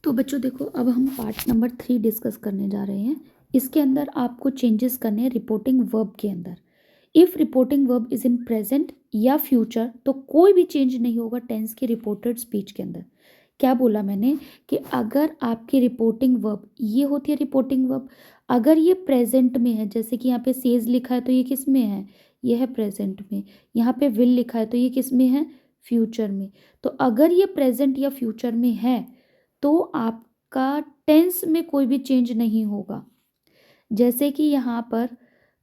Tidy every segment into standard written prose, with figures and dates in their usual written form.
तो बच्चों देखो, अब हम पार्ट नंबर 3 डिस्कस करने जा रहे हैं। इसके अंदर आपको चेंजेस करने हैं रिपोर्टिंग वर्ब के अंदर। If reporting verb is in present या फ्यूचर तो कोई भी चेंज नहीं होगा टेंस की रिपोर्टेड स्पीच के अंदर। क्या बोला मैंने कि अगर आपकी रिपोर्टिंग वर्ब ये होती है रिपोर्टिंग वर्ब, अगर ये प्रेजेंट में है, जैसे कि यहाँ पे सेज लिखा है तो ये किस में है, ये है प्रेजेंट में। यहाँ पे विल लिखा है तो ये किस में है, फ्यूचर में। तो अगर ये प्रेजेंट या फ्यूचर में है तो आपका टेंस में कोई भी चेंज नहीं होगा। जैसे कि यहाँ पर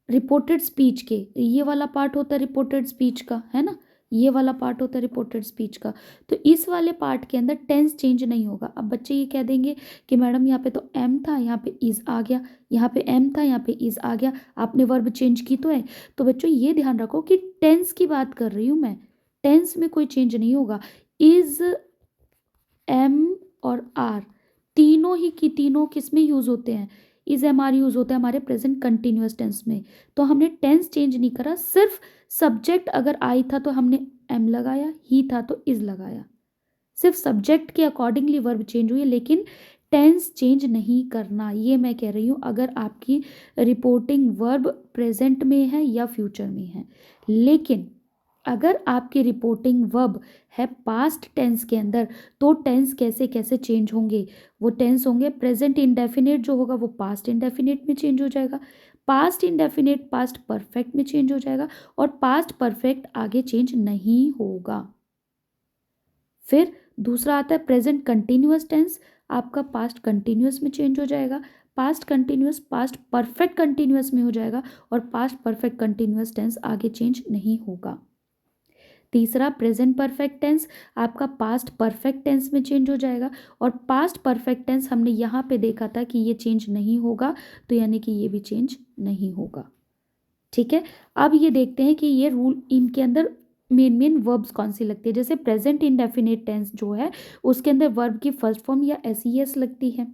रिपोर्टेड स्पीच के ये वाला पार्ट होता है रिपोर्टेड स्पीच का, है ना, ये वाला पार्ट होता है रिपोर्टेड स्पीच का। तो इस वाले पार्ट के अंदर टेंस चेंज नहीं होगा। अब बच्चे ये कह देंगे कि मैडम यहाँ पे तो एम था, यहाँ पे इज आ गया, यहाँ पे एम था, यहाँ पे इज आ गया, आपने वर्ब चेंज की तो है। तो बच्चों ये ध्यान रखो कि टेंस की बात कर रही हूँ मैं, टेंस में कोई चेंज नहीं होगा। इज, एम और आर तीनों ही की तीनों किस में यूज होते हैं, इज एम आर यूज होता है हमारे प्रेजेंट कंटिन्यूअस टेंस में। तो हमने टेंस चेंज नहीं करा, सिर्फ सब्जेक्ट अगर आई था तो हमने एम लगाया, ही था तो इज लगाया, सिर्फ सब्जेक्ट के अकॉर्डिंगली वर्ब चेंज हुई है, लेकिन टेंस चेंज नहीं करना। ये मैं कह रही हूँ अगर आपकी रिपोर्टिंग वर्ब प्रेजेंट में है या फ्यूचर में है। लेकिन अगर आपकी रिपोर्टिंग वर्ब है पास्ट टेंस के अंदर तो टेंस कैसे कैसे चेंज होंगे, वो टेंस होंगे प्रेजेंट इंडेफिनिट जो होगा वो पास्ट इंडेफिनिट में चेंज हो जाएगा, पास्ट इंडेफिनिट पास्ट परफेक्ट में चेंज हो जाएगा, और पास्ट परफेक्ट आगे चेंज नहीं होगा। फिर दूसरा आता है प्रेजेंट कंटिन्यूअस टेंस, आपका पास्ट कंटिन्यूअस में चेंज हो जाएगा, past continuous past perfect continuous में हो जाएगा, और पास्ट परफेक्ट कंटिन्यूअस टेंस आगे चेंज नहीं होगा। तीसरा प्रेजेंट परफेक्ट टेंस आपका पास्ट परफेक्ट टेंस में चेंज हो जाएगा, और पास्ट परफेक्ट टेंस हमने यहाँ पे देखा था कि ये चेंज नहीं होगा, तो यानी कि ये भी चेंज नहीं होगा। ठीक है, अब ये देखते हैं कि ये रूल इनके अंदर मेन वर्ब्स कौन सी लगती है। जैसे प्रेजेंट इंडेफिनिट टेंस जो है उसके अंदर वर्ब की फर्स्ट फॉर्म या एस लगती है,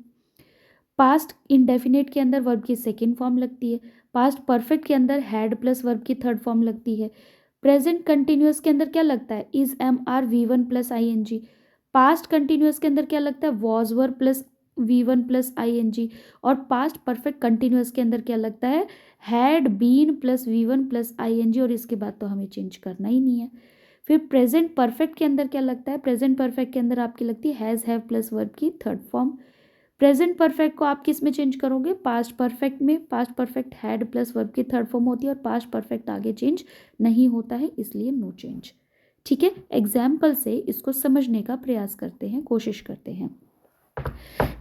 पास्ट इंडेफिनिट के अंदर वर्ब की सेकेंड फॉर्म लगती है, पास्ट परफेक्ट के अंदर हैड प्लस वर्ब की थर्ड फॉर्म लगती है, प्रेजेंट कंटिन्यूअस के अंदर क्या लगता है, is am are V one plus I N G, past continuous के अंदर क्या लगता है, was were plus V one plus I N G, और पास्ट परफेक्ट कंटिन्यूअस के अंदर क्या लगता है, had been plus V one plus I N G, और इसके बाद तो हमें चेंज करना ही नहीं है। फिर प्रेजेंट परफेक्ट के अंदर क्या लगता है, प्रेजेंट परफेक्ट के अंदर आपकी लगती है हैज़ हैव प्लस वर्ब की थर्ड फॉर्म। प्रेजेंट परफेक्ट को आप किस में चेंज करोगे, पास्ट परफेक्ट में, past perfect had plus verb की थर्ड फॉर्म होती है, और पास्ट परफेक्ट आगे चेंज नहीं होता है, इसलिए नो चेंज। ठीक है, एग्जाम्पल से इसको समझने का प्रयास करते हैं, कोशिश करते हैं।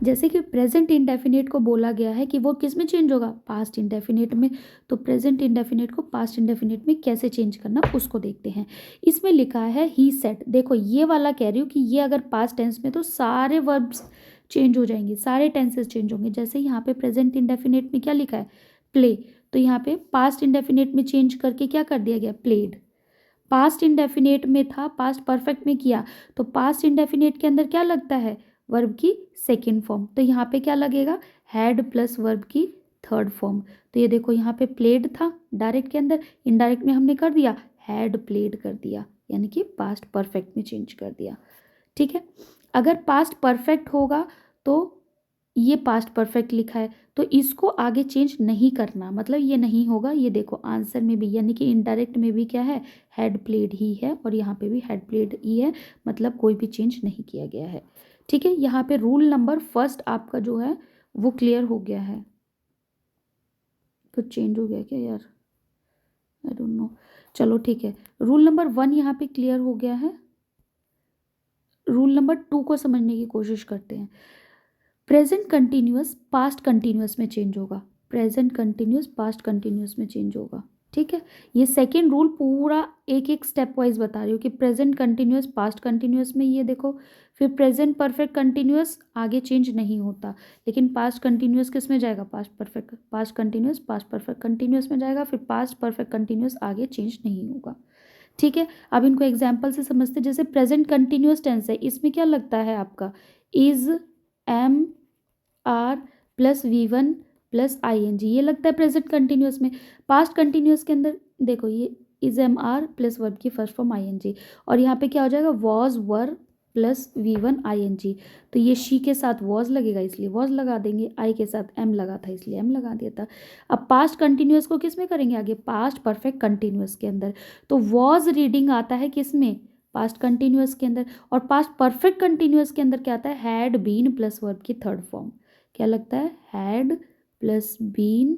जैसे कि प्रेजेंट इंडेफिनिट को बोला गया है कि वो किस में चेंज होगा, पास्ट इंडेफिनिट में। तो प्रेजेंट इंडेफिनिट को पास्ट इंडेफिनिट में कैसे चेंज करना उसको देखते हैं। इसमें लिखा है ही सेड, देखो ये वाला कह रही हूँ कि ये अगर पास्ट टेंस में तो सारे वर्ब्स चेंज हो जाएंगे, सारे टेंसेस चेंज होंगे। जैसे यहाँ पे प्रेजेंट इंडेफिनिट में क्या लिखा है, प्ले, तो यहाँ पे पास्ट इंडेफिनिट में चेंज करके क्या कर दिया गया, प्लेड। पास्ट इंडेफिनिट में था, पास्ट परफेक्ट में किया, तो पास्ट इंडेफिनिट के अंदर क्या लगता है, वर्ब की सेकेंड फॉर्म। तो यहाँ पे क्या लगेगा, हैड प्लस वर्ब की थर्ड फॉर्म। तो ये देखो यहाँ पे प्लेड था डायरेक्ट के अंदर, इनडायरेक्ट में हमने कर दिया हैड प्लेड कर दिया, यानी कि पास्ट परफेक्ट में चेंज कर दिया। ठीक है, अगर पास्ट परफेक्ट होगा तो ये पास्ट परफेक्ट लिखा है तो इसको आगे चेंज नहीं करना, मतलब ये नहीं होगा। ये देखो आंसर में भी यानी कि इनडायरेक्ट में भी क्या है, हैड प्लेड ही है, और यहाँ पे भी हैड प्लेड ही है, मतलब कोई भी चेंज नहीं किया गया है। ठीक है, यहाँ पे रूल नंबर फर्स्ट आपका जो है वो क्लियर हो गया है। कुछ चेंज हो गया क्या यार, आई डोंट नो, चलो ठीक है। रूल नंबर 1 यहाँ पे क्लियर हो गया है। रूल नंबर 2 को समझने की कोशिश करते हैं। प्रेजेंट कंटिन्यूअस पास्ट कंटिन्यूअस में चेंज होगा, प्रेजेंट कंटिन्यूअस पास्ट कंटिन्यूअस में चेंज होगा। ठीक है, ये सेकेंड रूल पूरा एक एक स्टेप वाइज बता रही हूँ कि प्रेजेंट कंटिन्यूअस पास्ट कंटिन्यूअस में ये देखो, फिर प्रेजेंट परफेक्ट कंटिन्यूअस आगे चेंज नहीं होता, लेकिन पास्ट कंटिन्यूअस किस में जाएगा, past perfect, past continuous past perfect continuous में जाएगा, फिर पास्ट परफेक्ट कंटिन्यूअस आगे चेंज नहीं होगा। ठीक है, अब इनको एग्जाम्पल से समझते। जैसे प्रेजेंट कंटिन्यूअस टेंस है, इसमें क्या लगता है आपका, is am are plus V one plus I N G, ये लगता है प्रेजेंट कंटिन्यूअस में। पास्ट कंटिन्यूअस के अंदर देखो ये is am are plus verb की first form I N G, और यहाँ पे क्या हो जाएगा, was were plus V1 ING, तो ये शी के साथ वॉज लगेगा इसलिए वॉज लगा देंगे, आई के साथ एम लगा था इसलिए एम लगा दिया था। अब पास्ट कंटिन्यूअस को किस में करेंगे आगे, पास्ट परफेक्ट कंटिन्यूअस के अंदर। तो वॉज रीडिंग आता है किस में, पास्ट कंटिन्यूअस के अंदर, और पास्ट परफेक्ट कंटिन्यूअस के अंदर क्या आता है, हैड बीन प्लस वर्ब की थर्ड फॉर्म। क्या लगता है, had plus been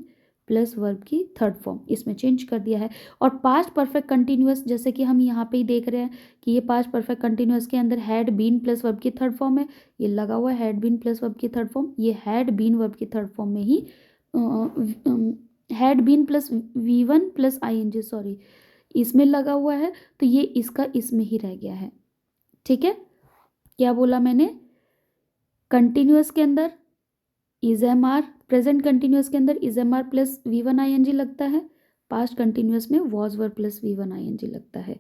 plus verb की थर्ड फॉर्म, इसमें चेंज कर दिया है। और पास्ट परफेक्ट कंटिन्यूअस जैसे कि हम यहाँ पे ही देख रहे हैं कि ये पास्ट परफेक्ट कंटिन्यूअस के अंदर हैड बीन प्लस वर्ब की थर्ड फॉर्म है, ये लगा हुआ है हैड बीन प्लस वर्ब की थर्ड फॉर्म, ये हैड बीन वर्ब की थर्ड फॉर्म में ही had been plus V1 plus ING, sorry, इसमें लगा हुआ है, तो ये इसका इसमें ही रह गया है। ठीक है, क्या बोला मैंने, कंटिन्यूअस के अंदर is am are, present continuous के अंदर is am are plus V1 ING लगता है, पास्ट कंटिन्यूअस में was verb plus V1 ING लगता है,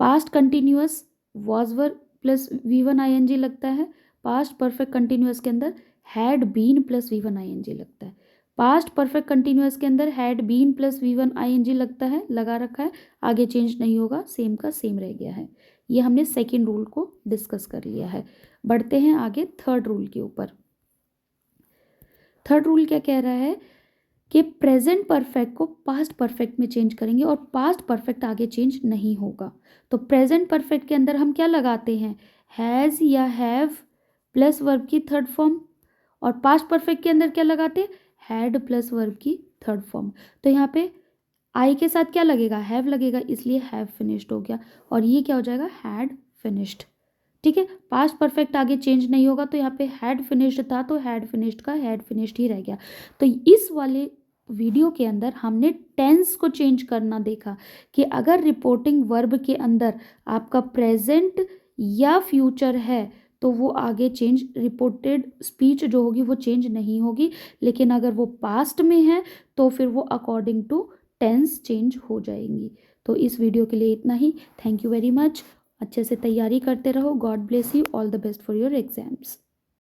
past continuous was verb plus V1 ING लगता है, पास्ट परफेक्ट कंटिन्यूअस के अंदर had been plus V1 ING लगता है, पास्ट परफेक्ट कंटिन्यूअस के अंदर had been plus V1 ING लगता है, लगा रखा है, आगे चेंज नहीं होगा, सेम का सेम रह गया है। ये हमने सेकेंड रूल को डिस्कस कर लिया है। बढ़ते हैं आगे थर्ड रूल के ऊपर। थर्ड रूल क्या कह रहा है कि प्रेजेंट परफेक्ट को पास्ट परफेक्ट में चेंज करेंगे और पास्ट परफेक्ट आगे चेंज नहीं होगा। तो प्रेजेंट परफेक्ट के अंदर हम क्या लगाते हैं, हैज़ या हैव प्लस वर्ब की थर्ड फॉर्म, और पास्ट परफेक्ट के अंदर क्या लगाते हैं, हैड प्लस वर्ब की थर्ड फॉर्म। तो यहाँ पे आई के साथ क्या लगेगा, हैव लगेगा, इसलिए हैव फिनिश्ड हो गया, और ये क्या हो जाएगा, हैड फिनिश्ड। ठीक है, पास्ट परफेक्ट आगे चेंज नहीं होगा, तो यहाँ पे हैड फिनिश्ड था तो हैड फिनिश्ड का हैड फिनिश्ड ही रह गया। तो इस वाले वीडियो के अंदर हमने टेंस को चेंज करना देखा कि अगर रिपोर्टिंग वर्ब के अंदर आपका प्रेजेंट या फ्यूचर है तो वो आगे चेंज, रिपोर्टेड स्पीच जो होगी वो चेंज नहीं होगी, लेकिन अगर वो पास्ट में है तो फिर वो अकॉर्डिंग टू टेंस चेंज हो जाएंगी। तो इस वीडियो के लिए इतना ही। Thank you very much. अच्छे से तैयारी करते रहो। God bless you. All the best for your exams.